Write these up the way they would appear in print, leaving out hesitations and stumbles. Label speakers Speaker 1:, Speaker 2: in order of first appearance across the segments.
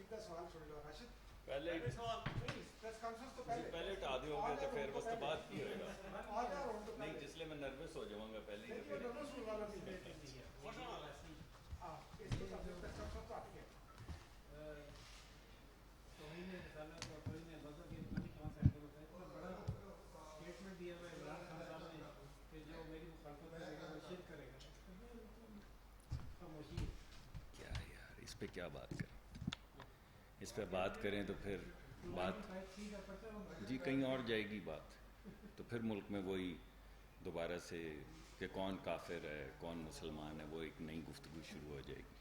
Speaker 1: پہلے اٹھا دیں گے تو پھر اس کے بعد کی ہوئے گا نہیں جس لیے میں نروس ہو جاؤں گا پہلے کیا یار اس پہ کیا بات کریں اس پہ بات کریں تو پھر بات جی کہیں اور جائے گی بات تو پھر ملک میں وہی دوبارہ سے کہ کون کافر ہے کون مسلمان ہے وہ ایک نئی گفتگو شروع ہو جائے گی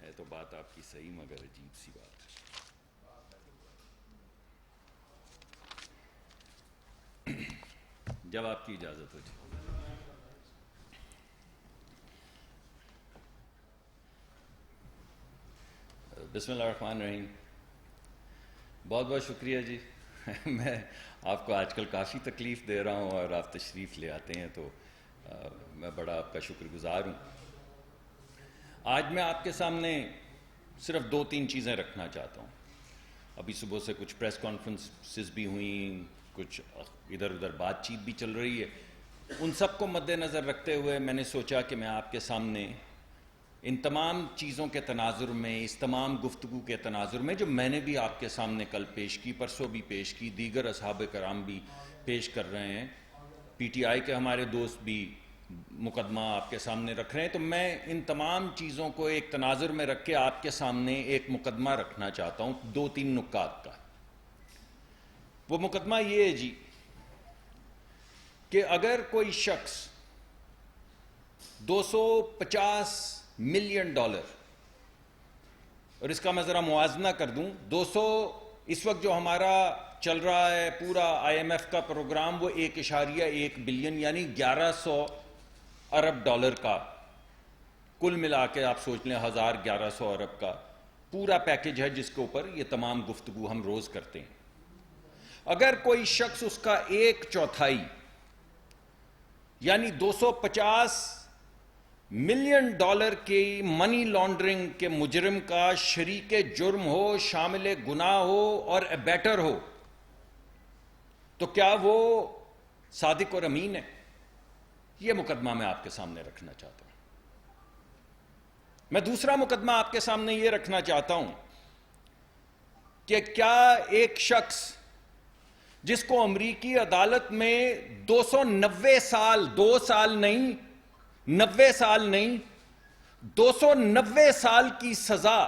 Speaker 1: ہے تو بات آپ کی صحیح مگر عجیب سی بات ہے جب آپ کی اجازت ہو جائے بسم اللہ الرحمن الرحیم بہت بہت شکریہ جی میں آپ کو آج کل کافی تکلیف دے رہا ہوں اور آپ تشریف لے آتے ہیں تو میں بڑا آپ کا شکر گزار ہوں آج میں آپ کے سامنے صرف 2-3 چیزیں رکھنا چاہتا ہوں ابھی صبح سے کچھ پریس کانفرنسز بھی ہوئیں کچھ ادھر ادھر بات چیت بھی چل رہی ہے ان سب کو مد نظر رکھتے ہوئے میں نے سوچا کہ میں آپ کے سامنے ان تمام چیزوں کے تناظر میں اس تمام گفتگو کے تناظر میں جو میں نے بھی آپ کے سامنے کل پیش کی پرسوں بھی پیش کی دیگر اصحاب کرام بھی پیش کر رہے ہیں پی ٹی آئی کے ہمارے دوست بھی مقدمہ آپ کے سامنے رکھ رہے ہیں تو میں ان تمام چیزوں کو ایک تناظر میں رکھ کے آپ کے سامنے ایک مقدمہ رکھنا چاہتا ہوں 2-3 نکات کا وہ مقدمہ یہ ہے جی کہ اگر کوئی شخص $250 ملین اور اس کا میں ذرا موازنہ کر دوں 200 اس وقت جو ہمارا چل رہا ہے پورا آئی ایم ایف کا پروگرام وہ 1.1 بلین یعنی $1100 ارب کا کل ملا کے آپ سوچ لیں 1100 ارب کا پورا پیکج ہے جس کے اوپر یہ تمام گفتگو ہم روز کرتے ہیں اگر کوئی شخص اس کا 1/4 یعنی $250 ملین کی منی لانڈرنگ کے مجرم کا شریک جرم ہو شامل گناہ ہو اور ابیٹر ہو تو کیا وہ صادق اور امین ہے یہ مقدمہ میں آپ کے سامنے رکھنا چاہتا ہوں میں دوسرا مقدمہ آپ کے سامنے یہ رکھنا چاہتا ہوں کہ کیا ایک شخص جس کو امریکی عدالت میں 290 سال 2 سال نہیں 90 سال نہیں 290 سال کی سزا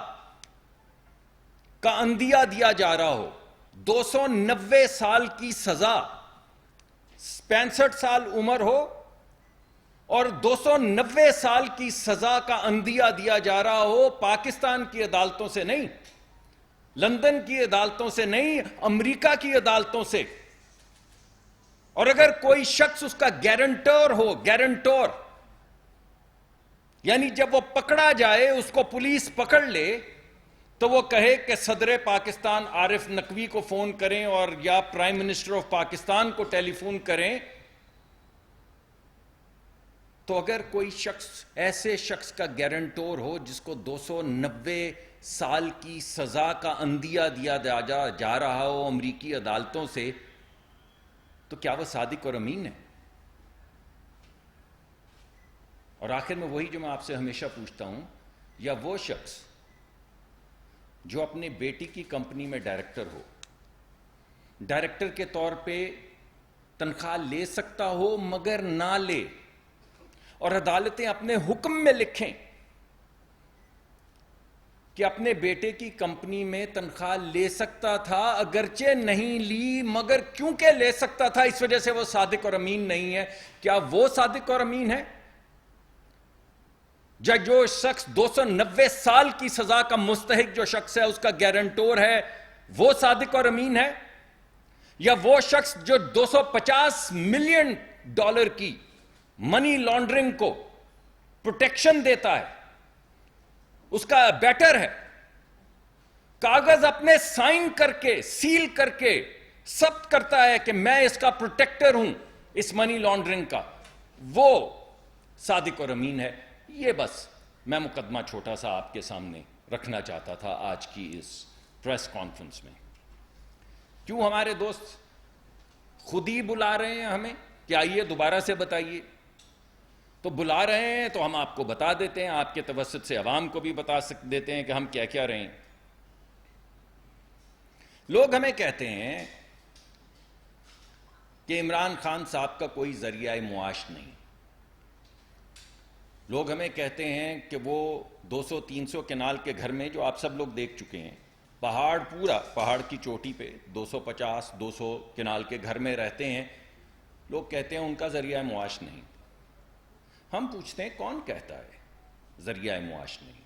Speaker 1: کا عندیہ دیا جا رہا ہو 290 سال کی سزا 65 سال عمر ہو اور 290 سال کی سزا کا عندیہ دیا جا رہا ہو پاکستان کی عدالتوں سے نہیں لندن کی عدالتوں سے نہیں امریکہ کی عدالتوں سے اور اگر کوئی شخص اس کا گارنٹر ہو گارنٹر یعنی جب وہ پکڑا جائے اس کو پولیس پکڑ لے تو وہ کہے کہ صدر پاکستان عارف نقوی کو فون کریں اور یا پرائم منسٹر آف پاکستان کو ٹیلی فون کریں تو اگر کوئی شخص ایسے شخص کا گارنٹر ہو جس کو 290 سال کی سزا کا عندیہ دیا جا رہا ہو امریکی عدالتوں سے تو کیا وہ صادق اور امین ہے اور آخر میں وہی جو میں آپ سے ہمیشہ پوچھتا ہوں یا وہ شخص جو اپنے بیٹی کی کمپنی میں ڈائریکٹر ہو ڈائریکٹر کے طور پہ تنخواہ لے سکتا ہو مگر نہ لے اور عدالتیں اپنے حکم میں لکھیں کہ اپنے بیٹے کی کمپنی میں تنخواہ لے سکتا تھا اگرچہ نہیں لی مگر کیونکہ لے سکتا تھا اس وجہ سے وہ صادق اور امین نہیں ہے کیا وہ صادق اور امین ہے جو شخص 290 سال کی سزا کا مستحق جو شخص ہے اس کا گارنٹور ہے وہ صادق اور امین ہے یا وہ شخص جو $250 ملین کی منی لانڈرنگ کو پروٹیکشن دیتا ہے اس کا بیٹر ہے کاغذ اپنے سائن کر کے سیل کر کے ثبت کرتا ہے کہ میں اس کا پروٹیکٹر ہوں اس منی لانڈرنگ کا وہ صادق اور امین ہے یہ بس میں مقدمہ چھوٹا سا آپ کے سامنے رکھنا چاہتا تھا آج کی اس پریس کانفرنس میں. کیوں ہمارے دوست خود ہی بلا رہے ہیں ہمیں کہ آئیے دوبارہ سے بتائیے؟ تو بلا رہے ہیں تو ہم آپ کو بتا دیتے ہیں، آپ کے توسط سے عوام کو بھی بتا دیتے ہیں کہ ہم کیا کیا رہے ہیں. لوگ ہمیں کہتے ہیں کہ عمران خان صاحب کا کوئی ذریعہ معاش نہیں. لوگ ہمیں کہتے ہیں کہ وہ 200-300 کنال کے گھر میں، جو آپ سب لوگ دیکھ چکے ہیں، پہاڑ پورا پہاڑ کی چوٹی پہ 250-200 کنال کے گھر میں رہتے ہیں. لوگ کہتے ہیں ان کا ذریعہ معاش نہیں. ہم پوچھتے ہیں کون کہتا ہے ذریعہ معاش نہیں؟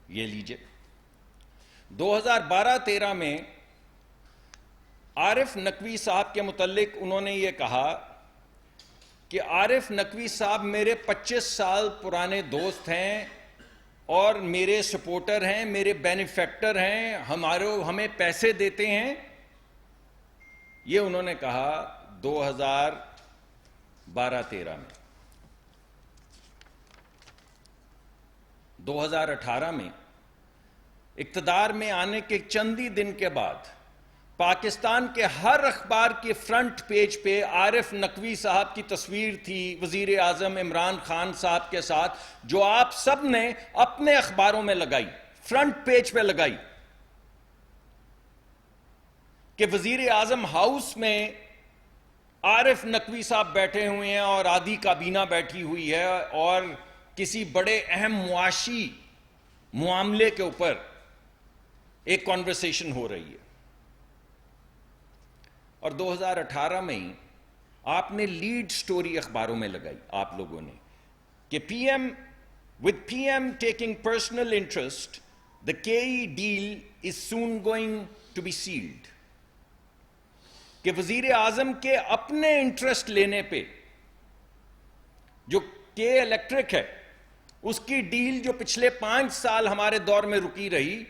Speaker 1: یہ لیجئے 2012-13 میں عارف نقوی صاحب کے متعلق انہوں نے یہ کہا کہ عارف نقوی صاحب میرے 25 سال پرانے دوست ہیں اور میرے سپورٹر ہیں، میرے بینیفیکٹر ہیں، ہمیں پیسے دیتے ہیں. یہ انہوں نے کہا 2012-13 میں. 2018 میں اقتدار میں آنے کے چند ہی دن کے بعد پاکستان کے ہر اخبار کے فرنٹ پیج پہ عارف نقوی صاحب کی تصویر تھی وزیر اعظم عمران خان صاحب کے ساتھ، جو آپ سب نے اپنے اخباروں میں لگائی، فرنٹ پیج پہ لگائی، کہ وزیر اعظم ہاؤس میں عارف نقوی صاحب بیٹھے ہوئے ہیں اور آدھی کابینہ بیٹھی ہوئی ہے اور کسی بڑے اہم معاشی معاملے کے اوپر ایک کانورسیشن ہو رہی ہے. اور 2018 میں ہی آپ نے لیڈ سٹوری اخباروں میں لگائی آپ لوگوں نے کہ with PM taking personal interest, the KE deal is soon going to be sealed. کہ وزیر اعظم کے اپنے انٹرسٹ لینے پہ جو کے الیکٹرک ہے اس کی ڈیل جو پچھلے 5 سال ہمارے دور میں رکی رہی،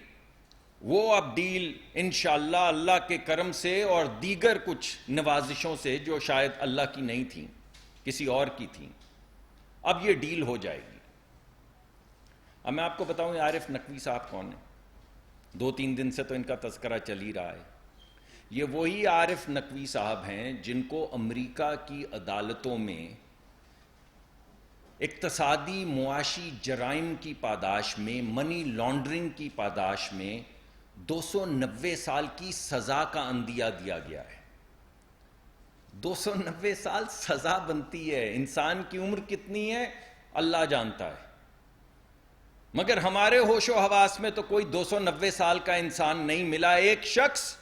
Speaker 1: وہ اب ڈیل انشاءاللہ اللہ کے کرم سے اور دیگر کچھ نوازشوں سے جو شاید اللہ کی نہیں تھیں، کسی اور کی تھیں، اب یہ ڈیل ہو جائے گی. اب میں آپ کو بتاؤں عارف نقوی صاحب کون ہیں؟ 2-3 دن سے تو ان کا تذکرہ چل ہی رہا ہے. یہ وہی عارف نقوی صاحب ہیں جن کو امریکہ کی عدالتوں میں اقتصادی معاشی جرائم کی پاداش میں، منی لانڈرنگ کی پاداش میں 290 سال کی سزا کا عندیہ دیا گیا ہے. 290 سال سزا بنتی ہے. انسان کی عمر کتنی ہے اللہ جانتا ہے، مگر ہمارے ہوش و حواس میں تو کوئی 290 سال کا انسان نہیں ملا. ایک شخص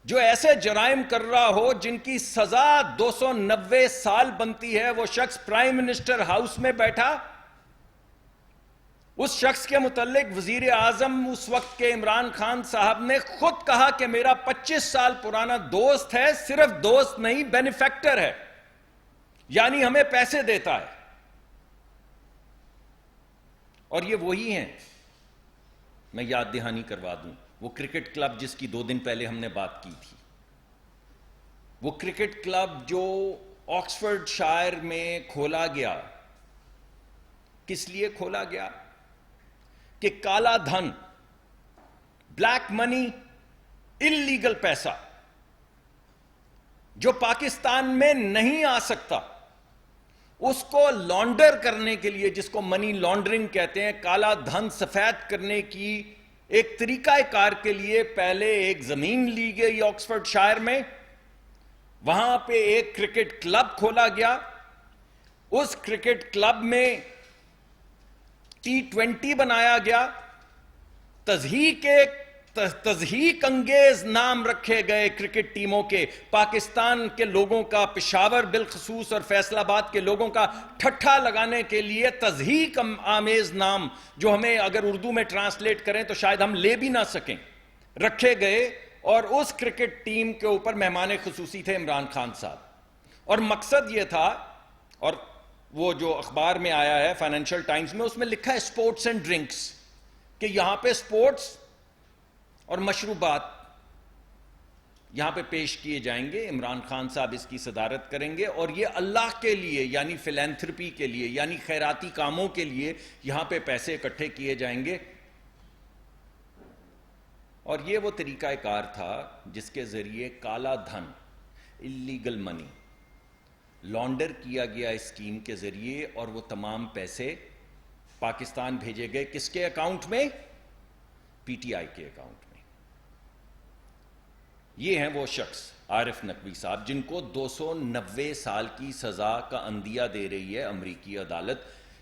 Speaker 1: جو ایسے جرائم کر رہا ہو جن کی سزا 290 سال بنتی ہے، وہ شخص پرائم منسٹر ہاؤس میں بیٹھا. اس شخص کے متعلق وزیر اعظم اس وقت کے عمران خان صاحب نے خود کہا کہ میرا 25 سال پرانا دوست ہے، صرف دوست نہیں بینیفیکٹر ہے، یعنی ہمیں پیسے دیتا ہے. اور یہ وہی ہیں، میں یاد دہانی کروا دوں، وہ کرکٹ کلب جس کی 2 دن پہلے ہم نے بات کی تھی، وہ کرکٹ کلب جو آکسفورڈ شائر میں کھولا گیا، کس لیے کھولا گیا؟ کہ کالا دھن، بلیک منی، اللیگل پیسہ جو پاکستان میں نہیں آ سکتا، اس کو لانڈر کرنے کے لیے، جس کو منی لانڈرنگ کہتے ہیں، کالا دھن سفید کرنے کی ایک طریقہ کار کے لیے پہلے ایک زمین لی گئی آکسفورڈ شائر میں، وہاں پہ ایک کرکٹ کلب کھولا گیا. اس کرکٹ کلب میں T20 بنایا گیا، تضحیک انگیز نام رکھے گئے کرکٹ ٹیموں کے، پاکستان کے لوگوں کا، پشاور بالخصوص اور فیصل آباد کے لوگوں کا ٹھٹھا لگانے کے لیے تضحیک آمیز نام، جو ہمیں اگر اردو میں ٹرانسلیٹ کریں تو شاید ہم لے بھی نہ سکیں، رکھے گئے. اور اس کرکٹ ٹیم کے اوپر مہمان خصوصی تھے عمران خان صاحب. اور مقصد یہ تھا، اور وہ جو اخبار میں آیا ہے فائنینشل ٹائمز میں، اس میں لکھا ہے سپورٹس اینڈ ڈرنکس، کہ یہاں پہ سپورٹس اور مشروبات یہاں پہ پیش کیے جائیں گے. عمران خان صاحب اس کی صدارت کریں گے اور یہ اللہ کے لیے یعنی فلینتھرپی کے لیے یعنی خیراتی کاموں کے لیے یہاں پہ پیسے اکٹھے کیے جائیں گے. اور یہ وہ طریقہ کار تھا جس کے ذریعے کالا دھن اللیگل منی لانڈر کیا گیا اس اسکیم کے ذریعے اور وہ تمام پیسے پاکستان بھیجے گئے. کس کے اکاؤنٹ میں؟ پی ٹی آئی کے اکاؤنٹ میں. یہ ہیں وہ شخص عارف نقوی صاحب جن کو 290 سال کی سزا کا عندیہ دے رہی ہے امریکی عدالت.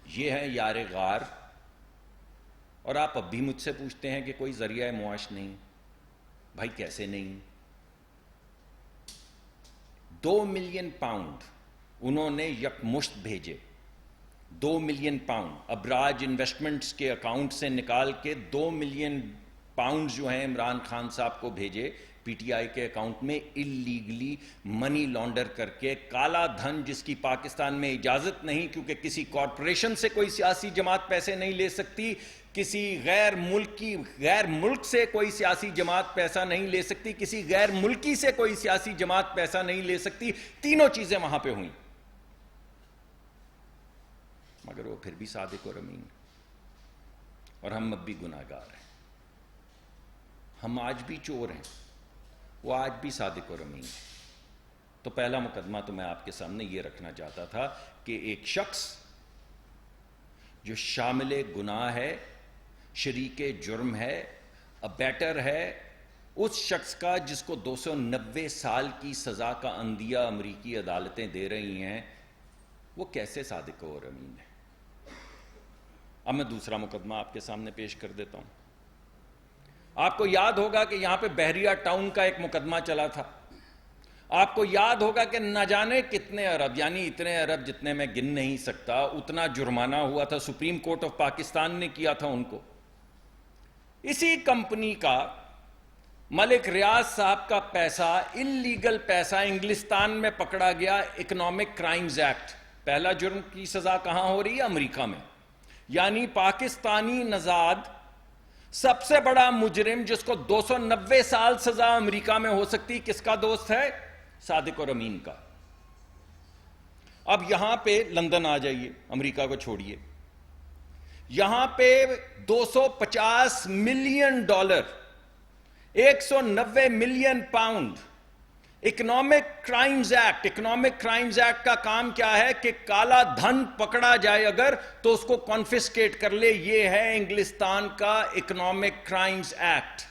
Speaker 1: یہ ہیں یار غار. اور آپ اب بھی مجھ سے پوچھتے ہیں کہ کوئی ذریعہ معاش نہیں. بھائی کیسے نہیں؟ 2 ملین پاؤنڈ انہوں نے یکمشت بھیجے. 2 ملین پاؤنڈ ابراج انویسٹمنٹس کے اکاؤنٹ سے نکال کے 2 ملین پاؤنڈ جو ہیں عمران خان صاحب کو بھیجے پی ٹی آئی کے اکاؤنٹ میں اللیگلی منی لانڈر کر کے. کالا دھن جس کی پاکستان میں اجازت نہیں کیونکہ کسی کارپوریشن سے کوئی سیاسی جماعت پیسے نہیں لے سکتی, کسی غیر ملک سے کوئی سیاسی جماعت پیسہ نہیں لے سکتی, کسی غیر ملکی سے کوئی سیاسی جماعت پیسہ نہیں لے سکتی. تینوں چیزیں وہاں پہ ہوئیں. مگر وہ پھر بھی صادق اور امین. اور ہم اب بھی گناہگار ہیں. ہم آج بھی چور ہیں, وہ آج بھی صادق اور امین ہیں. تو پہلا مقدمہ تو میں آپ کے سامنے یہ رکھنا چاہتا تھا کہ ایک شخص جو شامل گناہ ہے, شریک جرم ہے, ابیٹر ہے, اس شخص کا جس کو 290 سال کی سزا کا عندیہ امریکی عدالتیں دے رہی ہیں, وہ کیسے صادق اور امین ہے؟ اب میں دوسرا مقدمہ آپ کے سامنے پیش کر دیتا ہوں. آپ کو یاد ہوگا کہ یہاں پہ بحریہ ٹاؤن کا ایک مقدمہ چلا تھا. آپ کو یاد ہوگا کہ نہ جانے کتنے ارب, یعنی اتنے ارب جتنے میں گن نہیں سکتا, اتنا جرمانہ ہوا تھا. سپریم کورٹ آف پاکستان نے کیا تھا ان کو. اسی کمپنی کا ملک ریاض صاحب کا پیسہ, اللیگل پیسہ انگلستان میں پکڑا گیا. اکنامک کرائمز ایکٹ, پہلا جرم کی سزا کہاں ہو رہی ہے؟ امریکہ میں. یعنی پاکستانی نژاد سب سے بڑا مجرم جس کو 290 سال سزا امریکہ میں ہو سکتی, کس کا دوست ہے؟ صادق اور امین کا. اب یہاں پہ لندن آ جائیے, امریکہ کو چھوڑیے. یہاں پہ 250 million dollar, 190 million pound economic crimes act. Economic crimes act کا کام کیا ہے کہ کالا دھن پکڑا جائے اگر تو اس کو کانفسکیٹ کر لے. یہ ہے انگلستان کا اکنامک کرائمز ایکٹ.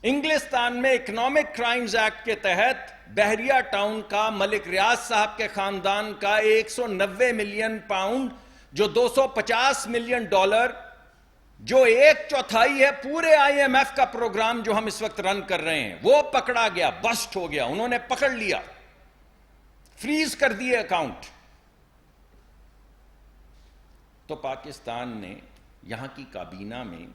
Speaker 1: انگلستان میں اکنامک کرائمز ایکٹ کے تحت بحریہ ٹاؤن کا ملک ریاض صاحب کے خاندان کا 190 ملین پاؤنڈ جو 250 ملین ڈالر, جو 1/4 ہے پورے آئی ایم ایف کا پروگرام جو ہم اس وقت رن کر رہے ہیں, وہ پکڑا گیا, بسٹ ہو گیا. انہوں نے پکڑ لیا, فریز کر دیے اکاؤنٹ. تو پاکستان نے یہاں کی کابینہ میں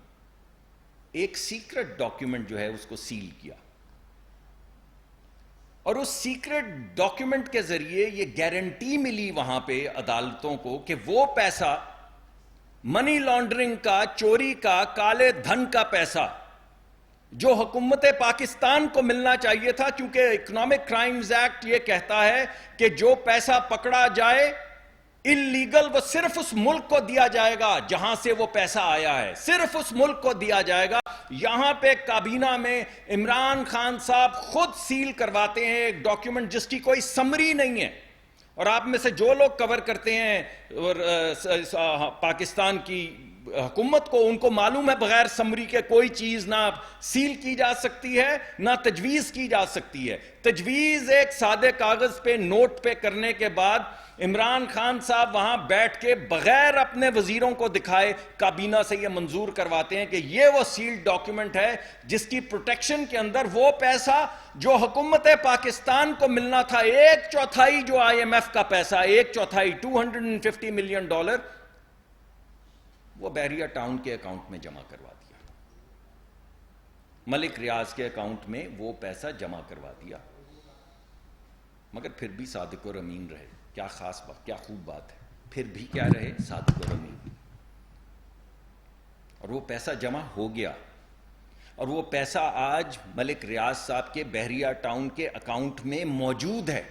Speaker 1: ایک سیکرٹ ڈاکیومنٹ جو ہے اس کو سیل کیا, اور اس سیکرٹ ڈاکیومنٹ کے ذریعے یہ گارنٹی ملی وہاں پہ عدالتوں کو کہ وہ پیسہ, منی لانڈرنگ کا, چوری کا, کالے دھن کا پیسہ جو حکومت پاکستان کو ملنا چاہیے تھا, کیونکہ اکنامک کرائمز ایکٹ یہ کہتا ہے کہ جو پیسہ پکڑا جائے اللیگل وہ صرف اس ملک کو دیا جائے گا جہاں سے وہ پیسہ آیا ہے, صرف اس ملک کو دیا جائے گا. یہاں پہ کابینہ میں عمران خان صاحب خود سیل کرواتے ہیں ایک ڈاکیومنٹ جس کی کوئی سمری نہیں ہے. اور آپ میں سے جو لوگ کور کرتے ہیں پاکستان کی حکومت کو, ان کو معلوم ہے بغیر سمری کے کوئی چیز نہ سیل کی جا سکتی ہے نہ تجویز کی جا سکتی ہے. تجویز ایک سادے کاغذ پہ, نوٹ پہ کرنے کے بعد عمران خان صاحب وہاں بیٹھ کے بغیر اپنے وزیروں کو دکھائے کابینہ سے یہ منظور کرواتے ہیں کہ یہ وہ سیلڈ ڈاکیومنٹ ہے جس کی پروٹیکشن کے اندر وہ پیسہ جو حکومت پاکستان کو ملنا تھا, 1/4 جو آئی ایم ایف کا پیسہ, 1/4 $250 ملین, وہ بحریہ ٹاؤن کے اکاؤنٹ میں جمع کروا دیا. ملک ریاض کے اکاؤنٹ میں وہ پیسہ جمع کروا دیا. مگر پھر بھی صادق اور امین رہے. کیا خاص بات, کیا خوب بات ہے. پھر بھی کیا رہے؟ صادق اور امین. اور وہ پیسہ جمع ہو گیا. اور وہ پیسہ آج ملک ریاض صاحب کے بحریہ ٹاؤن کے اکاؤنٹ میں موجود ہے،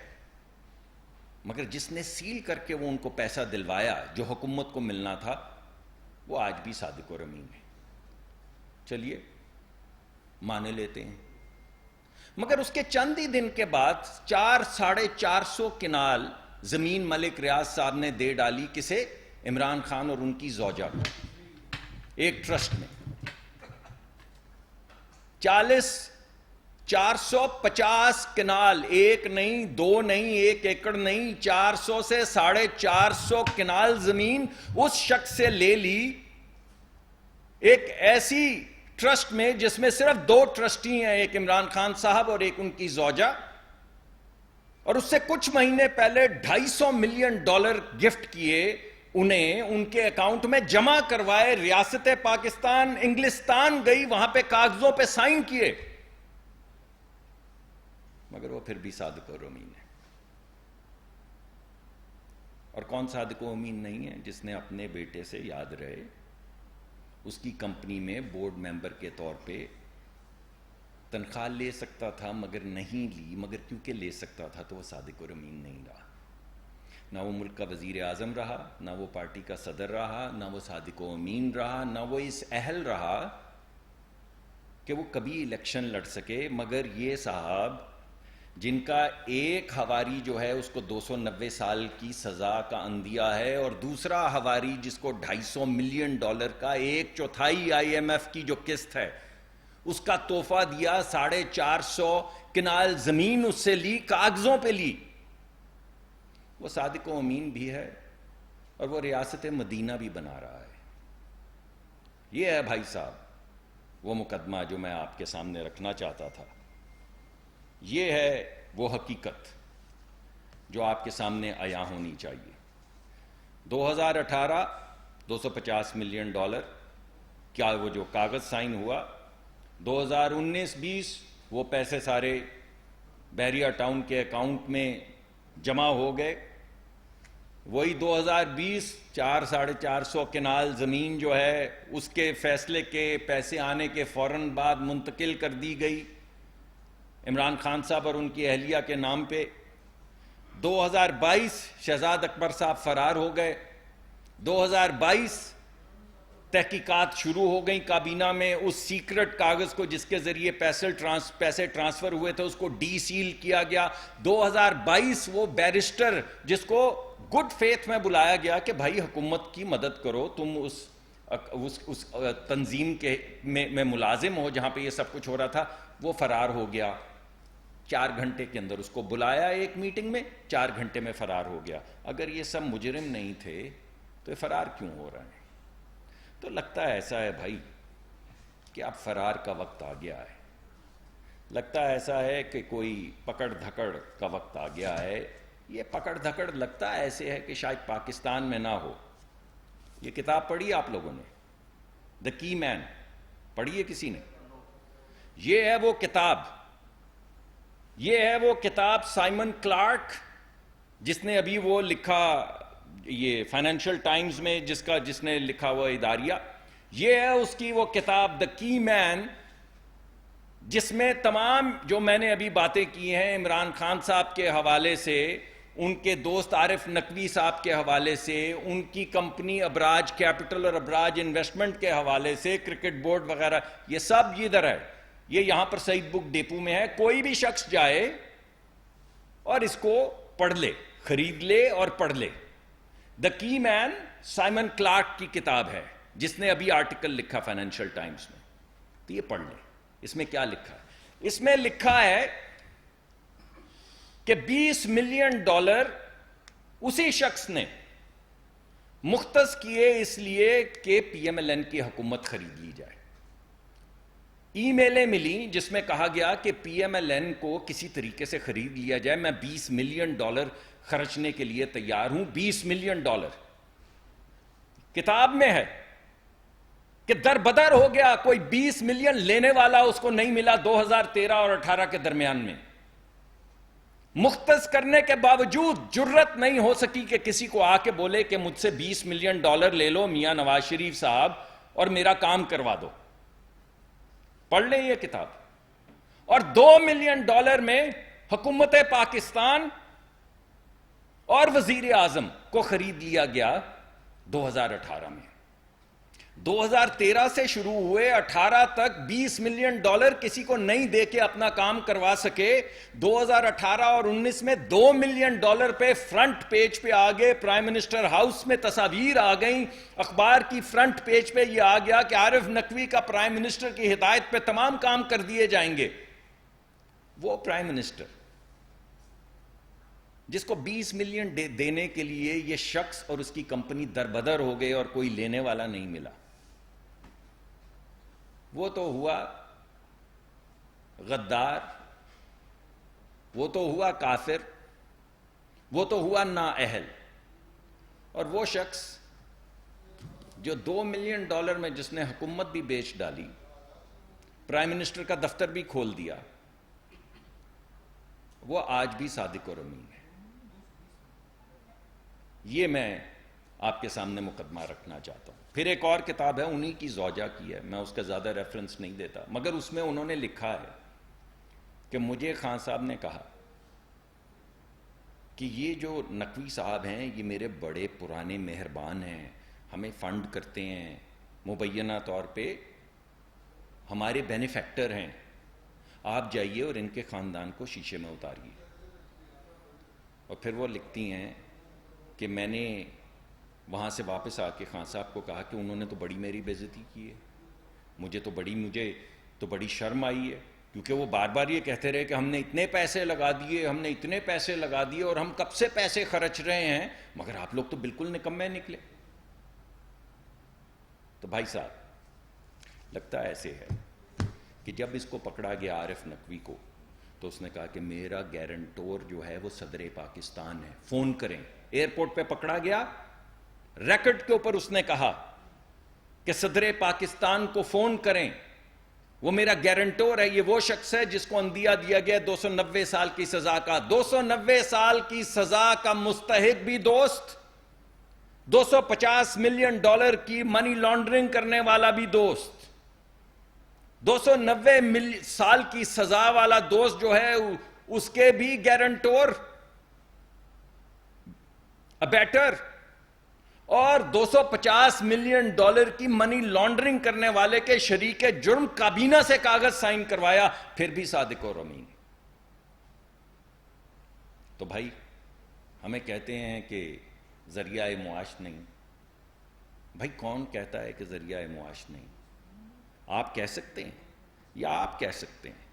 Speaker 1: مگر جس نے سیل کر کے وہ ان کو پیسہ دلوایا جو حکومت کو ملنا تھا، وہ آج بھی صادق اور امین ہے۔ چلیے مان لیتے ہیں، مگر اس کے چند ہی دن کے بعد 400-450 کنال زمین ملک ریاض صاحب نے دے ڈالی، کسے؟ عمران خان اور ان کی زوجہ کو، ایک ٹرسٹ میں۔ 450 کنال، ایک نہیں، دو نہیں، 1 ایکڑ نہیں، 400 سے 450 کنال زمین اس شخص سے لے لی، ایک ایسی ٹرسٹ میں جس میں صرف 2 ٹرسٹی ہیں، ایک عمران خان صاحب اور ایک ان کی زوجہ، اور اس سے کچھ مہینے پہلے $250 ملین گفٹ کیے انہیں، ان کے اکاؤنٹ میں جمع کروائے، ریاست پاکستان انگلستان گئی، وہاں پہ کاغذوں پہ سائن کیے، مگر وہ پھر بھی صادق اور امین ہے۔ اور کون صادق و امین نہیں ہے؟ جس نے اپنے بیٹے سے، یاد رہے، اس کی کمپنی میں بورڈ ممبر کے طور پہ تنخواہ لے سکتا تھا مگر نہیں لی، مگر کیونکہ لے سکتا تھا تو وہ صادق اور امین نہیں رہا۔ نہ وہ ملک کا وزیر اعظم رہا، نہ وہ پارٹی کا صدر رہا، نہ وہ صادق و امین رہا، نہ وہ اس اہل رہا کہ وہ کبھی الیکشن لڑ سکے۔ مگر یہ صاحب جن کا ایک ہواری جو ہے اس کو 290 سال کی سزا کا عندیہ ہے، اور دوسرا ہواری جس کو $250 ملین کا 1/4 IMF کی جو قسط ہے اس کا تحفہ دیا، 450 کنال زمین اس سے لی، کاغذوں پہ لی، وہ صادق و امین بھی ہے اور وہ ریاست مدینہ بھی بنا رہا ہے۔ یہ ہے بھائی صاحب وہ مقدمہ جو میں آپ کے سامنے رکھنا چاہتا تھا، یہ ہے وہ حقیقت جو آپ کے سامنے عیاں ہونی چاہیے۔ 2018 $250 ملین کیا وہ جو کاغذ سائن ہوا، 2019-20 وہ پیسے سارے بحریہ ٹاؤن کے اکاؤنٹ میں جمع ہو گئے، وہی 2020 400-450 کنال زمین جو ہے اس کے فیصلے کے پیسے آنے کے فوراً بعد منتقل کر دی گئی عمران خان صاحب اور ان کی اہلیہ کے نام پہ۔ 2022 شہزاد اکبر صاحب فرار ہو گئے، 2022 تحقیقات شروع ہو گئیں کابینہ میں، اس سیکرٹ کاغذ کو جس کے ذریعے پیسے ٹرانسفر ہوئے تھے اس کو ڈی سیل کیا گیا۔ 2022 وہ بیرسٹر جس کو گڈ فیتھ میں بلایا گیا کہ بھائی حکومت کی مدد کرو، تم اس تنظیم کے میں ملازم ہو جہاں پہ یہ سب کچھ ہو رہا تھا، وہ فرار ہو گیا 4 گھنٹے کے اندر۔ اس کو بلایا ایک میٹنگ میں، 4 گھنٹے میں فرار ہو گیا۔ اگر یہ سب مجرم نہیں تھے تو یہ فرار کیوں ہو رہے ہیں؟ تو لگتا ہے ایسا ہے بھائی کہ اب فرار کا وقت آ گیا ہے، لگتا ہے ایسا ہے کہ کوئی پکڑ دھکڑ کا وقت آ گیا ہے۔ یہ پکڑ دھکڑ لگتا ہے ایسے ہے کہ شاید پاکستان میں نہ ہو۔ یہ کتاب پڑھی آپ لوگوں نے، دا کی مین، پڑھی ہے کسی نے؟ یہ ہے وہ کتاب، یہ ہے وہ کتاب سائمن کلارک جس نے ابھی وہ لکھا، یہ فائنینشل ٹائمز میں جس نے لکھا ہوا اداریہ، یہ ہے اس کی وہ کتاب دا کی مین، جس میں تمام جو میں نے ابھی باتیں کی ہیں عمران خان صاحب کے حوالے سے، ان کے دوست عارف نقوی صاحب کے حوالے سے، ان کی کمپنی ابراج کیپٹل اور ابراج انویسٹمنٹ کے حوالے سے، کرکٹ بورڈ وغیرہ، یہ سب ادھر ہے، یہ یہاں پر سعید بک ڈیپو میں ہے۔ کوئی بھی شخص جائے اور اس کو پڑھ لے، خرید لے اور پڑھ لے۔ دا کی مین سائمن کلارک کی کتاب ہے جس نے ابھی آرٹیکل لکھا فائنینشل ٹائمز میں، تو یہ پڑھ لیں۔ اس میں کیا لکھا ہے؟ اس میں لکھا ہے کہ $20 ملین اسی شخص نے مختص کیے اس لیے کہ پی ایم ایل این کی حکومت خرید لی جائے۔ ای میلیں ملیں جس میں کہا گیا کہ پی ایم ایل این کو کسی طریقے سے خرید لیا جائے، میں $20 ملین خرچنے کے لیے تیار ہوں۔ $20 ملین کتاب میں ہے کہ در بدر ہو گیا، کوئی 20 ملین لینے والا اس کو نہیں ملا 2013 اور 18 کے درمیان میں۔ مختص کرنے کے باوجود جرت نہیں ہو سکی کہ کسی کو آ کے بولے کہ مجھ سے $20 ملین لے لو میاں نواز شریف صاحب اور میرا کام کروا دو۔ پڑھ لیں یہ کتاب. اور $2 ملین میں حکومت پاکستان اور وزیر اعظم کو خرید لیا گیا 2018 میں. 2013 سے شروع ہوئے 18 تک $20 ملین کسی کو نہیں دے کے اپنا کام کروا سکے. 2018 اور 19 میں $2 ملین پہ فرنٹ پیج پہ آگے پرائم منسٹر ہاؤس میں تصاویر آ گئیں, اخبار کی فرنٹ پیج پہ یہ آ گیا کہ عارف نقوی کا پرائم منسٹر کی ہدایت پہ تمام کام کر دیے جائیں گے. وہ پرائم منسٹر جس کو 20 ملین دینے کے لیے یہ شخص اور اس کی کمپنی دربدر ہو گئے اور کوئی لینے والا نہیں ملا, وہ تو ہوا غدار, وہ تو ہوا کافر, وہ تو ہوا نااہل. اور وہ شخص جو $2 ملین میں جس نے حکومت بھی بیچ ڈالی, پرائم منسٹر کا دفتر بھی کھول دیا, وہ آج بھی صادق اور امین ہے. یہ میں آپ کے سامنے مقدمہ رکھنا چاہتا ہوں. پھر ایک اور کتاب ہے, انہی کی زوجہ کی ہے, میں اس کا زیادہ ریفرنس نہیں دیتا, مگر اس میں انہوں نے لکھا ہے کہ مجھے خان صاحب نے کہا کہ یہ جو نقوی صاحب ہیں یہ میرے بڑے پرانے مہربان ہیں, ہمیں فنڈ کرتے ہیں, مبینہ طور پہ ہمارے بینیفیکٹر ہیں, آپ جائیے اور ان کے خاندان کو شیشے میں اتاریے. اور پھر وہ لکھتی ہیں کہ میں نے وہاں سے واپس آ کے خان صاحب کو کہا کہ انہوں نے تو بڑی میری بے عزتی کی ہے, مجھے تو بڑی شرم آئی ہے, کیونکہ وہ بار بار یہ کہتے رہے کہ ہم نے اتنے پیسے لگا دیے, ہم نے اتنے پیسے لگا دیے اور ہم کب سے پیسے خرچ رہے ہیں, مگر آپ لوگ تو بالکل نکمے نکلے. تو بھائی صاحب لگتا ایسے ہے کہ جب اس کو پکڑا گیا عارف نقوی کو, تو اس نے کہا کہ میرا گارنٹور جو ہے وہ صدر پاکستان ہے, فون کریں. ایئرپورٹ پہ پکڑا گیا, ریکٹ کے اوپر اس نے کہا کہ صدر پاکستان کو فون کریں, وہ میرا گارنٹور ہے, یہ وہ شخص ہے جس کو اندیا دیا گیا 290 سال کی سزا کا. 290 سال کی سزا کا مستحق بھی دوست, $250 ملین کی منی لانڈرنگ کرنے والا بھی دوست, 290 سال کی سزا والا دوست جو ہے اس کے بھی گارنٹور, ابیٹر, اور $250 ملین کی منی لانڈرنگ کرنے والے کے شریک جرم کابینہ سے کاغذ سائن کروایا, پھر بھی صادق اور امین. تو بھائی ہمیں کہتے ہیں کہ ذریعہ معاش نہیں. بھائی کون کہتا ہے کہ ذریعہ معاش نہیں؟ آپ کہہ سکتے ہیں یا آپ کہہ سکتے ہیں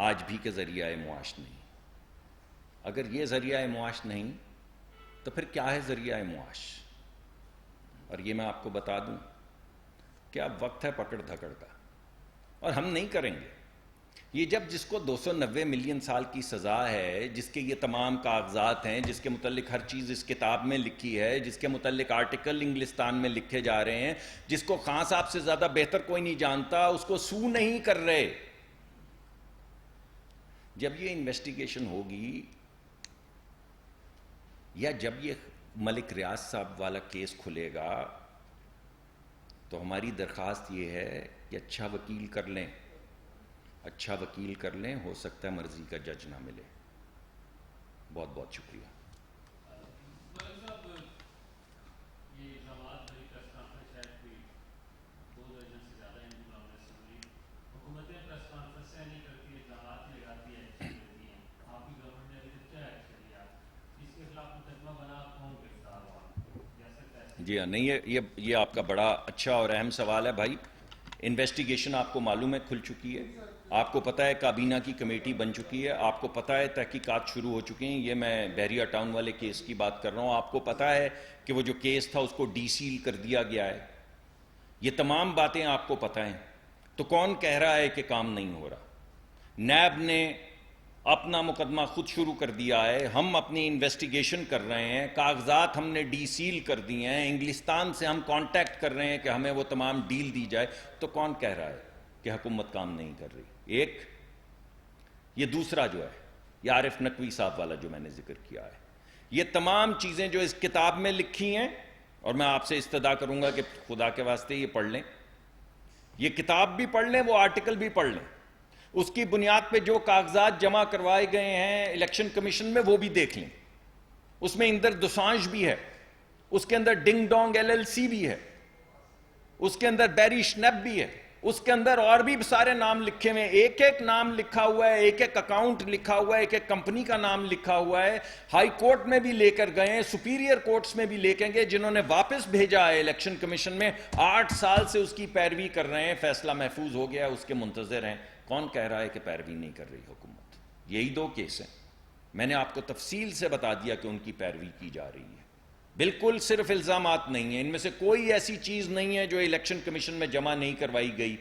Speaker 1: آج بھی کہ ذریعہ معاش نہیں؟ اگر یہ ذریعہ معاش نہیں تو پھر کیا ہے ذریعہ معاش؟ اور یہ میں آپ کو بتا دوں کہ اب وقت ہے پکڑ دھکڑ کا, اور ہم نہیں کریں گے. یہ جب جس کو 290 ملین سال کی سزا ہے, جس کے یہ تمام کاغذات ہیں, جس کے متعلق ہر چیز اس کتاب میں لکھی ہے, جس کے متعلق آرٹیکل انگلستان میں لکھے جا رہے ہیں, جس کو خان صاحب سے زیادہ بہتر کوئی نہیں جانتا, اس کو سو نہیں کر رہے. جب یہ انویسٹیگیشن ہوگی یا جب یہ ملک ریاض صاحب والا کیس کھلے گا, تو ہماری درخواست یہ ہے کہ اچھا وکیل کر لیں, اچھا وکیل کر لیں, ہو سکتا ہے مرضی کا جج نہ ملے. بہت بہت شکریہ. جی ہاں, نہیں یہ آپ کا بڑا اچھا اور اہم سوال ہے بھائی. انویسٹیگیشن آپ کو معلوم ہے کھل چکی ہے, آپ کو پتہ ہے کابینہ کی کمیٹی بن چکی ہے, آپ کو پتہ ہے تحقیقات شروع ہو چکی ہیں. یہ میں بحریہ ٹاؤن والے کیس کی بات کر رہا ہوں. آپ کو پتہ ہے کہ وہ جو کیس تھا اس کو ڈی سیل کر دیا گیا ہے. یہ تمام باتیں آپ کو پتہ ہیں. تو کون کہہ رہا ہے کہ کام نہیں ہو رہا؟ نیب نے اپنا مقدمہ خود شروع کر دیا ہے, ہم اپنی انویسٹیگیشن کر رہے ہیں, کاغذات ہم نے ڈی سیل کر دیے ہیں, انگلستان سے ہم کانٹیکٹ کر رہے ہیں کہ ہمیں وہ تمام ڈیل دی جائے. تو کون کہہ رہا ہے کہ حکومت کام نہیں کر رہی؟ ایک یہ دوسرا جو ہے یہ عارف نقوی صاحب والا جو میں نے ذکر کیا ہے, یہ تمام چیزیں جو اس کتاب میں لکھی ہیں, اور میں آپ سے استدعا کروں گا کہ خدا کے واسطے یہ پڑھ لیں, یہ کتاب بھی پڑھ لیں، وہ آرٹیکل بھی پڑھ لیں، اس کی بنیاد پہ جو کاغذات جمع کروائے گئے ہیں الیکشن کمیشن میں وہ بھی دیکھ لیں. اس میں اندر دوسانج بھی ہے، اس کے اندر ڈنگ ڈونگ ایل ایل سی بھی ہے، اس کے اندر بیری شنیپ بھی ہے، اس کے اندر اور بھی سارے نام لکھے ہوئے ہیں. ایک ایک نام لکھا ہوا ہے، ایک ایک اکاؤنٹ لکھا ہوا ہے، ایک ایک کمپنی کا نام لکھا ہوا ہے. ہائی کورٹ میں بھی لے کر گئے ہیں، سپیریئر کورٹس میں بھی لے کے گئے، جنہوں نے واپس بھیجا ہے الیکشن کمیشن میں. 8 سال سے اس کی پیروی کر رہے ہیں، فیصلہ محفوظ ہو گیا، اس کے منتظر ہیں. کون کہہ رہا ہے کہ پیروی نہیں کر رہی حکومت؟ یہی 2 کیس ہیں. میں نے آپ کو تفصیل سے بتا دیا کہ ان کی پیروی کی جا رہی ہے. بالکل صرف الزامات نہیں ہیں، ان میں سے کوئی ایسی چیز نہیں ہے جو الیکشن کمیشن میں جمع نہیں کروائی گئی،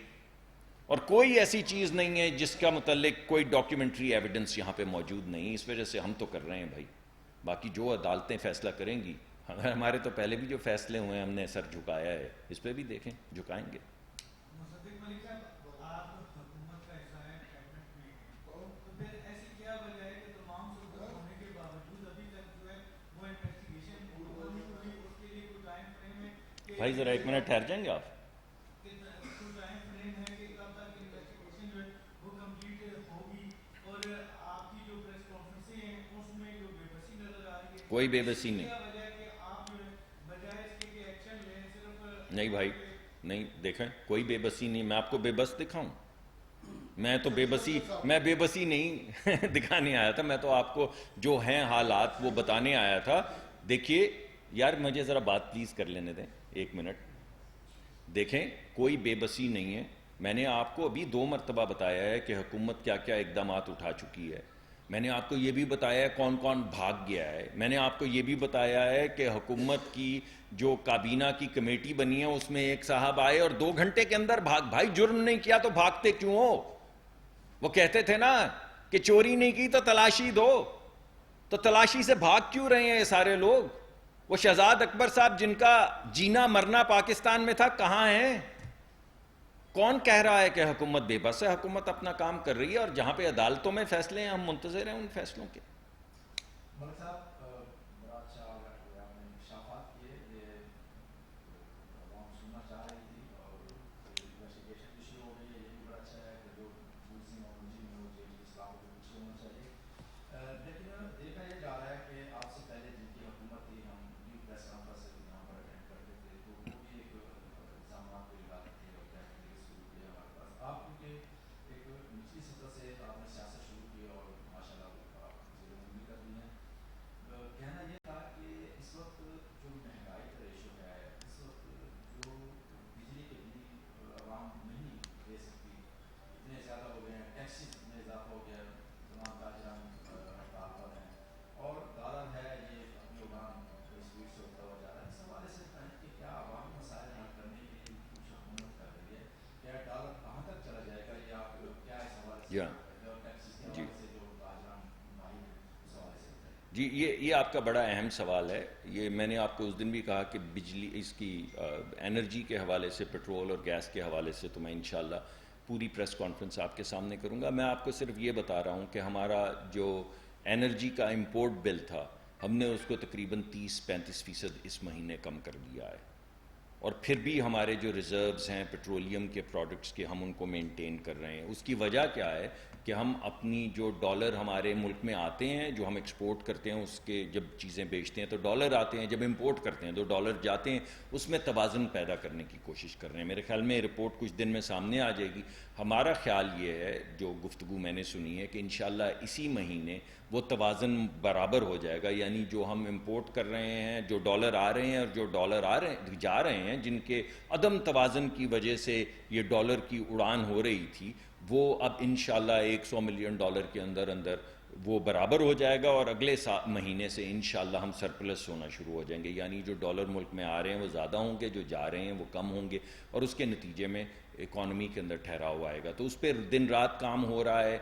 Speaker 1: اور کوئی ایسی چیز نہیں ہے جس کا متعلق کوئی ڈاکیومنٹری ایویڈنس یہاں پہ موجود نہیں. اس وجہ سے ہم تو کر رہے ہیں بھائی، باقی جو عدالتیں فیصلہ کریں گی. ہمارے تو پہلے بھی جو فیصلے ہوئے ہیں ہم نے سر جھکایا ہے، اس پہ بھی دیکھیں جھکائیں گے. بھائی ذرا 1 منٹ ٹھہر جائیں گے آپ؟ کوئی بے بسی نہیں. نہیں بھائی نہیں، دیکھیں کوئی بے بسی نہیں. میں آپ کو بے بس دکھاؤں؟ میں تو بے بسی نہیں دکھانے آیا تھا. میں تو آپ کو جو ہیں حالات وہ بتانے آیا تھا. دیکھیے یار مجھے ذرا بات پلیز کر لینے دیں 1 منٹ. دیکھیں کوئی بے بسی نہیں ہے. میں نے آپ کو ابھی 2 مرتبہ بتایا ہے کہ حکومت کیا کیا اقدامات اٹھا چکی ہے. میں نے آپ کو یہ بھی بتایا ہے کون کون بھاگ گیا ہے. میں نے آپ کو یہ بھی بتایا ہے کہ حکومت کی جو کابینہ کی کمیٹی بنی ہے اس میں ایک صاحب آئے اور 2 گھنٹے کے اندر بھائی جرم نہیں کیا تو بھاگتے کیوں ہو؟ وہ کہتے تھے نا کہ چوری نہیں کی تو تلاشی دو. تو تلاشی سے بھاگ کیوں رہے ہیں یہ سارے لوگ؟ وہ شہزاد اکبر صاحب جن کا جینا مرنا پاکستان میں تھا کہاں ہیں؟ کون کہہ رہا ہے کہ حکومت بے بس ہے؟ حکومت اپنا کام کر رہی ہے، اور جہاں پہ عدالتوں میں فیصلے ہیں ہم منتظر ہیں ان فیصلوں کے. جی یہ آپ کا بڑا اہم سوال ہے. یہ میں نے آپ کو اس دن بھی کہا کہ بجلی اس کی انرجی کے حوالے سے، پیٹرول اور گیس کے حوالے سے تو میں انشاءاللہ پوری پریس کانفرنس آپ کے سامنے کروں گا. میں آپ کو صرف یہ بتا رہا ہوں کہ ہمارا جو انرجی کا امپورٹ بل تھا ہم نے اس کو تقریباً 30-35% اس مہینے کم کر دیا ہے. اور پھر بھی ہمارے جو ریزروز ہیں پیٹرولیم کے پروڈکٹس کے ہم ان کو مینٹین کر رہے ہیں. اس کی وجہ کیا ہے کہ ہم اپنی جو ڈالر ہمارے ملک میں آتے ہیں جو ہم ایکسپورٹ کرتے ہیں اس کے جب چیزیں بیچتے ہیں تو ڈالر آتے ہیں، جب امپورٹ کرتے ہیں تو ڈالر جاتے ہیں، اس میں توازن پیدا کرنے کی کوشش کر رہے ہیں. میرے خیال میں رپورٹ کچھ دن میں سامنے آ جائے گی. ہمارا خیال یہ ہے جو گفتگو میں نے سنی ہے کہ انشاءاللہ اسی مہینے وہ توازن برابر ہو جائے گا. یعنی جو ہم امپورٹ کر رہے ہیں، جو ڈالر آ رہے ہیں اور جو ڈالر جا رہے ہیں، جن کے عدم توازن کی وجہ سے یہ ڈالر کی اڑان ہو رہی تھی، وہ اب انشاءاللہ $100 ملین کے اندر وہ برابر ہو جائے گا، اور اگلے مہینے سے انشاءاللہ ہم سرپلس ہونا شروع ہو جائیں گے. یعنی جو ڈالر ملک میں آ رہے ہیں وہ زیادہ ہوں گے، جو جا رہے ہیں وہ کم ہوں گے، اور اس کے نتیجے میں اکانومی کے اندر ٹھہراؤ آئے گا. تو اس پہ دن رات کام ہو رہا ہے.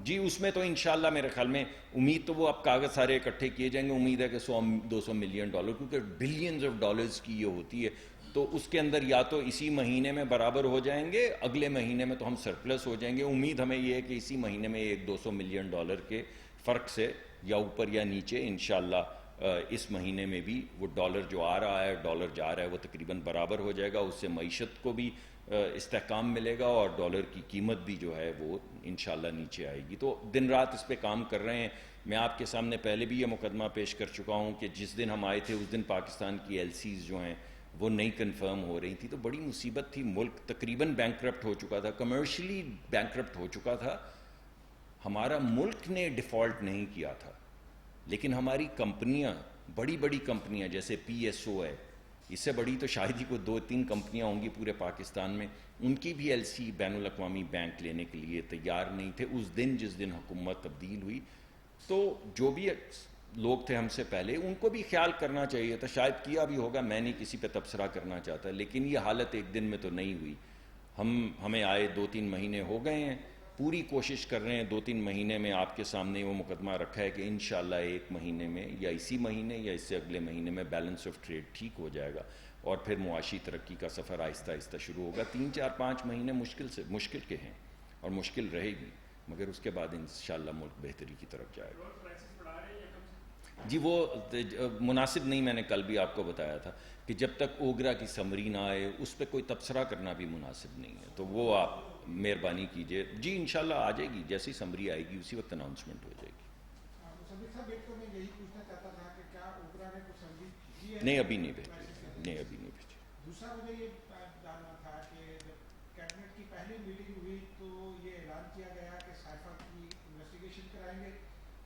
Speaker 1: جی اس میں تو انشاءاللہ میرے خیال میں امید تو وہ اب کاغذ سارے اکٹھے کیے جائیں گے. امید ہے کہ $100-200 ملین کیونکہ بلینز آف ڈالرز کی یہ ہوتی ہے، تو اس کے اندر یا تو اسی مہینے میں برابر ہو جائیں گے، اگلے مہینے میں تو ہم سرپلس ہو جائیں گے. امید ہمیں یہ ہے کہ اسی مہینے میں $100-200 ملین کے فرق سے یا اوپر یا نیچے انشاءاللہ اس مہینے میں بھی وہ ڈالر جو آ رہا ہے ڈالر جا رہا ہے وہ تقریباً برابر ہو جائے گا، اس سے معیشت کو بھی استحکام ملے گا اور ڈالر کی قیمت بھی جو ہے وہ انشاءاللہ نیچے آئے گی. تو دن رات اس پہ کام کر رہے ہیں. میں آپ کے سامنے پہلے بھی یہ مقدمہ پیش کر چکا ہوں کہ جس دن ہم آئے تھے اس دن پاکستان کی ایل سیز جو ہیں وہ نہیں کنفرم ہو رہی تھی، تو بڑی مصیبت تھی. ملک تقریباً بینکرپٹ ہو چکا تھا، کمرشلی بینکرپٹ ہو چکا تھا. ہمارا ملک نے ڈیفالٹ نہیں کیا تھا، لیکن ہماری کمپنیاں، بڑی بڑی کمپنیاں جیسے پی ایس او ہے، اس سے بڑی تو شاید ہی کوئی 2-3 کمپنیاں ہوں گی پورے پاکستان میں، ان کی بھی ایل سی بین الاقوامی بینک لینے کے لیے تیار نہیں تھے اس دن جس دن حکومت تبدیل ہوئی. تو جو بھی لوگ تھے ہم سے پہلے ان کو بھی خیال کرنا چاہیے تھا، شاید کیا بھی ہوگا، میں نہیں کسی پہ تبصرہ کرنا چاہتا، لیکن یہ حالت ایک دن میں تو نہیں ہوئی. ہمیں آئے 2-3 مہینے ہو گئے ہیں، پوری کوشش کر رہے ہیں 2-3 مہینے میں آپ کے سامنے وہ مقدمہ رکھا ہے کہ انشاءاللہ 1 مہینے میں یا اسی مہینے یا اس سے اگلے مہینے میں بیلنس آف ٹریڈ ٹھیک ہو جائے گا اور پھر معاشی ترقی کا سفر آہستہ آہستہ شروع ہوگا. 3-4-5 مہینے مشکل کے ہیں اور مشکل رہے گی، مگر اس کے بعد انشاءاللہ ملک بہتری کی طرف جائے گا. جی وہ مناسب نہیں، میں نے کل بھی آپ کو بتایا تھا کہ جب تک اوگرا کی سمری نہ آئے اس پہ کوئی تبصرہ کرنا بھی مناسب نہیں ہے. تو وہ آپ مہربانی کیجئے. جی انشاءاللہ آ جائے گی، جیسی سمری آئے گی اسی وقت اناؤنسمنٹ ہو جائے گی. نہیں ابھی نہیں بھیجی، نہیں ابھی نہیں بھیجی.
Speaker 2: دوسرا مجھے یہ جاننا تھا کہ جب کیبنٹ کی پہلی میٹنگ ہوئی تو یہ اعلان کیا گیا کہ سائفا کی انویسٹیگیشن کرائیں گے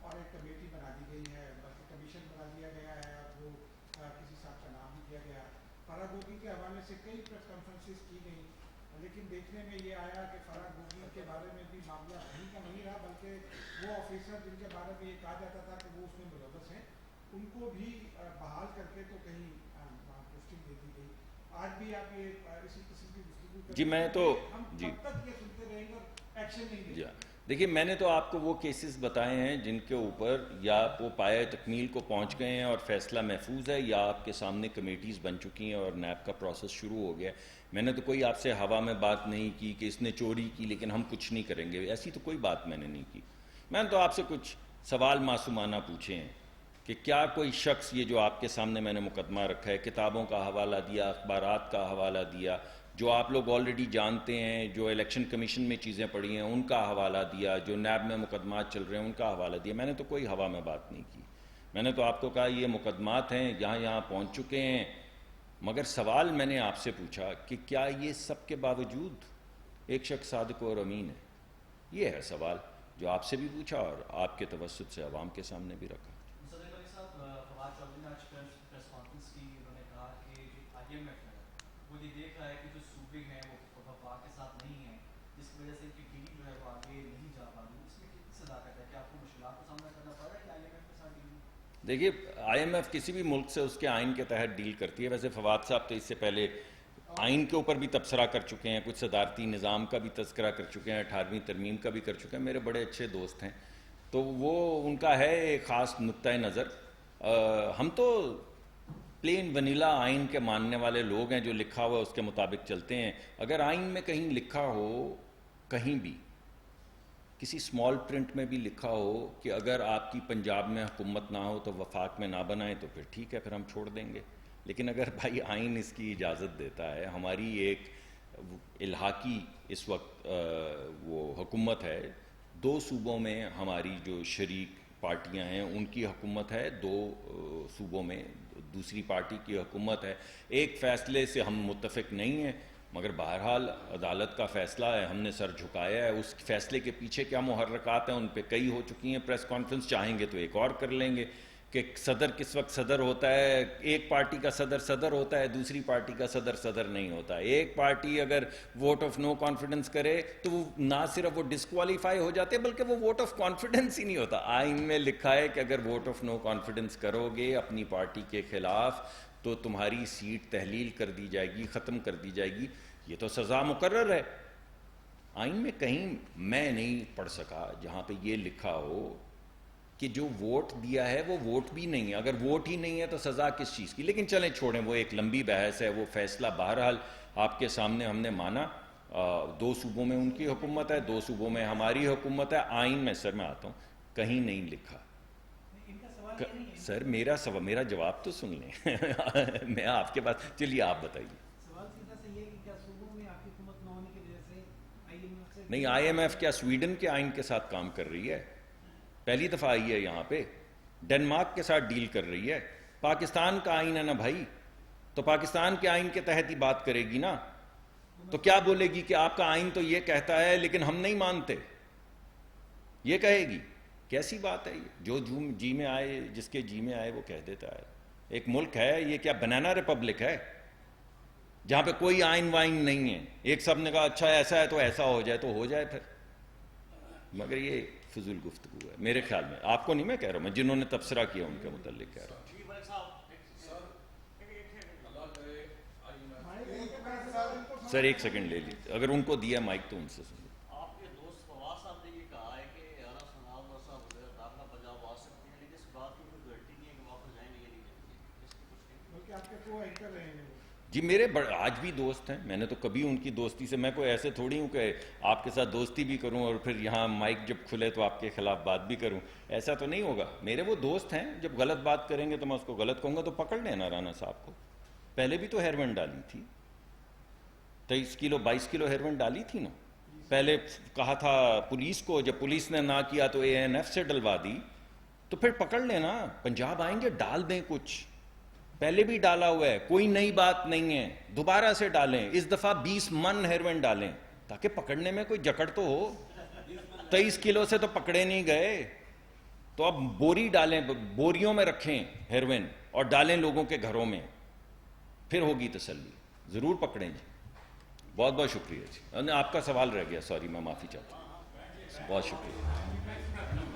Speaker 2: اور ایک کمیٹی بنا دی گئی ہے، بلکہ کمیشن بنا دیا گیا ہے اور وہ کسی صاحب کا نام بھی دیا گیا. فرح گوگی کے حوالے سے کئی پریس کانفرنسز کی گئیں، لیکن دیکھنے میں یہ آیا کہ فرح گوگی کے بارے میں بھی معاملہ وہیں کا وہیں رہا، بلکہ وہ آفیسر جن کے بارے میں یہ کہا جاتا تھا کہ وہ اس میں ملوث ہیں ان کو بھی بحال کر کے تو کہیں پوسٹنگ دے دی گئی. آج بھی آپ یہ اسی قسم کی گفتگو کریں
Speaker 1: جی میں تو
Speaker 2: ہم
Speaker 1: جی
Speaker 2: کب تک یہ سنتے رہیں گے اور ایکشن نہیں دیں گے؟
Speaker 1: دیکھیے میں نے تو آپ کو وہ کیسز بتائے ہیں جن کے اوپر یا وہ پایہ تکمیل کو پہنچ گئے ہیں اور فیصلہ محفوظ ہے، یا آپ کے سامنے کمیٹیز بن چکی ہیں اور نیب کا پروسیس شروع ہو گیا. میں نے تو کوئی آپ سے ہوا میں بات نہیں کی کہ اس نے چوری کی لیکن ہم کچھ نہیں کریں گے، ایسی تو کوئی بات میں نے نہیں کی. میں نے تو آپ سے کچھ سوال معصومانہ پوچھے ہیں کہ کیا کوئی شخص، یہ جو آپ کے سامنے میں نے مقدمہ رکھا ہے، کتابوں کا حوالہ دیا، اخبارات کا حوالہ دیا، جو آپ لوگ آلریڈی جانتے ہیں، جو الیکشن کمیشن میں چیزیں پڑھی ہیں ان کا حوالہ دیا، جو نیب میں مقدمات چل رہے ہیں ان کا حوالہ دیا. میں نے تو کوئی ہوا میں بات نہیں کی. میں نے تو آپ کو کہا یہ مقدمات ہیں، یہاں پہنچ چکے ہیں. مگر سوال میں نے آپ سے پوچھا کہ کیا یہ سب کے باوجود ایک شخص صادق اور امین ہے؟ یہ ہے سوال جو آپ سے بھی پوچھا اور آپ کے توسط سے عوام کے سامنے بھی رکھا.
Speaker 3: فواد چودھری نے آج پریس کانفرنس کی، انہوں نے کہا کہ جو آئی ایم ایف ہے وہ یہ دیکھ رہا ہے کہ جو صوبے ہیں وہ وفاق کے ساتھ نہیں ہیں، جس کی وجہ سے ان کی ڈیل جو ہے وہ آگے نہیں جا پا رہی. اس میں کتنی صداقت ہے کہ آپ کو مشکلات کا سامنا کرنا پڑ رہا ہے کہ آئی ایم ایف کے ساتھ ڈیل؟
Speaker 1: دیکھیے آئی ایم ایف کسی بھی ملک سے اس کے آئین کے تحت ڈیل کرتی ہے. ویسے فواد صاحب تو اس سے پہلے آئین کے اوپر بھی تبصرہ کر چکے ہیں، کچھ صدارتی نظام کا بھی تذکرہ کر چکے ہیں، 18ویں ترمیم کا بھی کر چکے ہیں. میرے بڑے اچھے دوست ہیں، تو وہ ان کا ہے ایک خاص نقطۂ نظر. ہم تو پلین ونیلا آئین کے ماننے والے لوگ ہیں، جو لکھا ہوا اس کے مطابق چلتے ہیں. اگر آئین میں کہیں لکھا ہو، کہیں بھی کسی اسمال پرنٹ میں بھی لکھا ہو کہ اگر آپ کی پنجاب میں حکومت نہ ہو تو وفاق میں نہ بنائیں، تو پھر ٹھیک ہے، پھر ہم چھوڑ دیں گے. لیکن اگر بھائی آئین اس کی اجازت دیتا ہے، ہماری ایک الحاقی اس وقت وہ حکومت ہے، 2 صوبوں میں ہماری جو شریک پارٹیاں ہیں ان کی حکومت ہے، 2 صوبوں میں دوسری پارٹی کی حکومت ہے. ایک فیصلے سے ہم متفق نہیں ہیں، مگر بہرحال عدالت کا فیصلہ ہے، ہم نے سر جھکایا ہے. اس فیصلے کے پیچھے کیا محرکات ہیں ان پہ کئی ہو چکی ہیں پریس کانفرنس، چاہیں گے تو ایک اور کر لیں گے کہ صدر کس وقت صدر ہوتا ہے. ایک پارٹی کا صدر ہوتا ہے، دوسری پارٹی کا صدر نہیں ہوتا. ایک پارٹی اگر ووٹ آف نو کانفیڈنس کرے تو وہ نہ صرف وہ ڈسکوالیفائی ہو جاتے بلکہ وہ ووٹ آف کانفیڈنس ہی نہیں ہوتا. آئین میں لکھا ہے کہ اگر ووٹ آف نو کانفیڈنس کرو گے اپنی پارٹی کے خلاف تو تمہاری سیٹ تحلیل کر دی جائے گی، ختم کر دی جائے گی. یہ تو سزا مقرر ہے. آئین میں کہیں میں نہیں پڑھ سکا جہاں پہ یہ لکھا ہو کہ جو ووٹ دیا ہے وہ ووٹ بھی نہیں ہے. اگر ووٹ ہی نہیں ہے تو سزا کس چیز کی؟ لیکن چلیں چھوڑیں، وہ ایک لمبی بحث ہے. وہ فیصلہ بہرحال آپ کے سامنے ہم نے مانا. 2 صوبوں میں ان کی حکومت ہے، 2 صوبوں میں ہماری حکومت ہے. آئین میں سر میں آتا ہوں، کہیں نہیں لکھا.
Speaker 3: ان کا سوال
Speaker 1: سر میرا جواب تو سن لیں میں آپ کے پاس. چلیے آپ بتائیے.
Speaker 4: سوال سیدھا سے یہ کہ کیا صوبوں میں آپ کی حکومت نہ ہونے کی وجہ سے IMF سے
Speaker 1: نہیں, IMF کیا سویڈن کے آئین کے ساتھ کام کر رہی ہے؟ پہلی دفعہ آئی ہے یہاں پہ. ڈنمارک کے ساتھ ڈیل کر رہی ہے. پاکستان کا آئین ہے نا بھائی, تو پاکستان کے آئین کے تحت ہی بات کرے گی نا. تو کیا بولے گی کہ آپ کا آئین تو یہ کہتا ہے لیکن ہم نہیں مانتے, یہ کہے گی؟ کیسی بات ہے یہ؟ جو جی میں آئے, جس کے جی میں آئے وہ کہہ دیتا ہے. ایک ملک ہے یہ, کیا بنانا ریپبلک ہے جہاں پہ کوئی آئین وائن نہیں ہے؟ ایک سب نے کہا اچھا ایسا ہے تو ایسا ہو جائے, تو ہو جائے پھر. مگر یہ فضول گفتگو ہے میرے خیال میں. آپ کو نہیں میں کہہ رہا ہوں, میں جنہوں نے تبصرہ کیا ان کے متعلق کہہ رہا ہوں. سر ایک سیکنڈ لے لیجیے, اگر ان کو دیا مائک تو ان سے سنو.
Speaker 3: آپ کے دوست فواز صاحب نے یہ کہا ہے کہ اعلیٰ ثناء صاحب داخلہ پنجاب آ سکتے ہیں, لیکن اس بات کی کوئی گارنٹی نہیں ہے کہ واپس جائیں گے یا نہیں جائیں گے. اس کی کچھ
Speaker 2: بلکہ آپ کے کو اینکر رہے ہیں وہ.
Speaker 1: جی میرے آج بھی دوست ہیں, میں نے تو کبھی ان کی دوستی سے, میں کوئی ایسے تھوڑی ہوں کہ آپ کے ساتھ دوستی بھی کروں اور پھر یہاں مائک جب کھلے تو آپ کے خلاف بات بھی کروں. ایسا تو نہیں ہوگا. میرے وہ دوست ہیں, جب غلط بات کریں گے تو میں اس کو غلط کہوں گا, تو پکڑ لینا رانا صاحب کو. پہلے بھی تو ہیروین ڈالی تھی, 23 کلو 22 کلو ہیروین ڈالی تھی نا. پہلے کہا تھا پولیس کو, جب پولیس نے نہ کیا تو ANF سے ڈلوا دی. تو پھر پکڑ لینا, پنجاب آئیں گے ڈال دیں کچھ. پہلے بھی ڈالا ہوا ہے, کوئی نئی بات نہیں ہے. دوبارہ سے ڈالیں, اس دفعہ 20 من ہیروین ڈالیں تاکہ پکڑنے میں کوئی جکڑ تو ہو. 23 کلو سے تو پکڑے نہیں گئے, تو اب بوری ڈالیں, بوریوں میں رکھیں ہیروین اور ڈالیں لوگوں کے گھروں میں, پھر ہوگی تسلی. ضرور پکڑیں جی. بہت بہت شکریہ جی. آپ کا سوال رہ گیا, سوری, میں معافی چاہتا ہوں. بہت شکریہ.